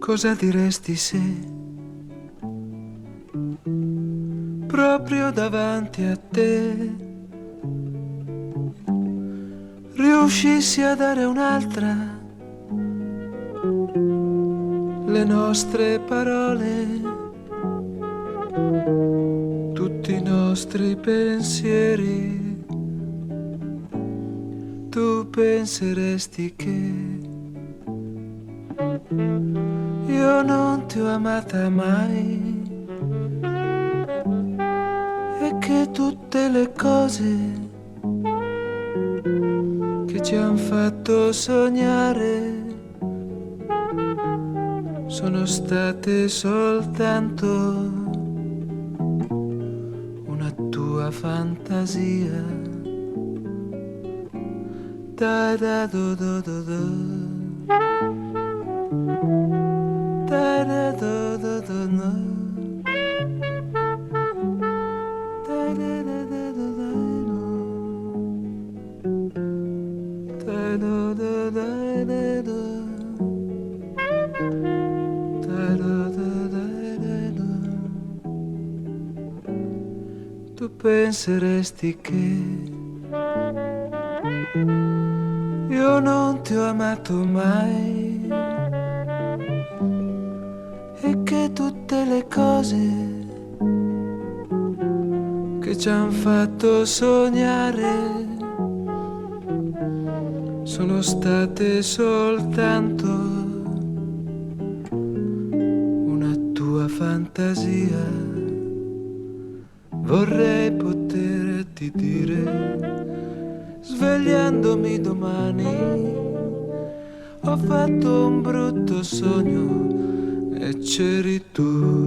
Cosa diresti se proprio davanti a te riuscissi a dare un'altra le nostre parole, tutti i nostri pensieri? Tu penseresti che io non ti ho amata mai e che tutte le cose che ci han fatto sognare sono state soltanto una tua fantasia. Da da do do do do. Da da do do do no. Da da da da do do no. Da do do da da do. Da do do da da do. Tu penseresti che io non ti ho amato mai e che tutte le cose che ci han fatto sognare sono state soltanto una tua fantasia. Vorrei poterti dire, svegliandomi domani, ho fatto un brutto sogno e c'eri tu.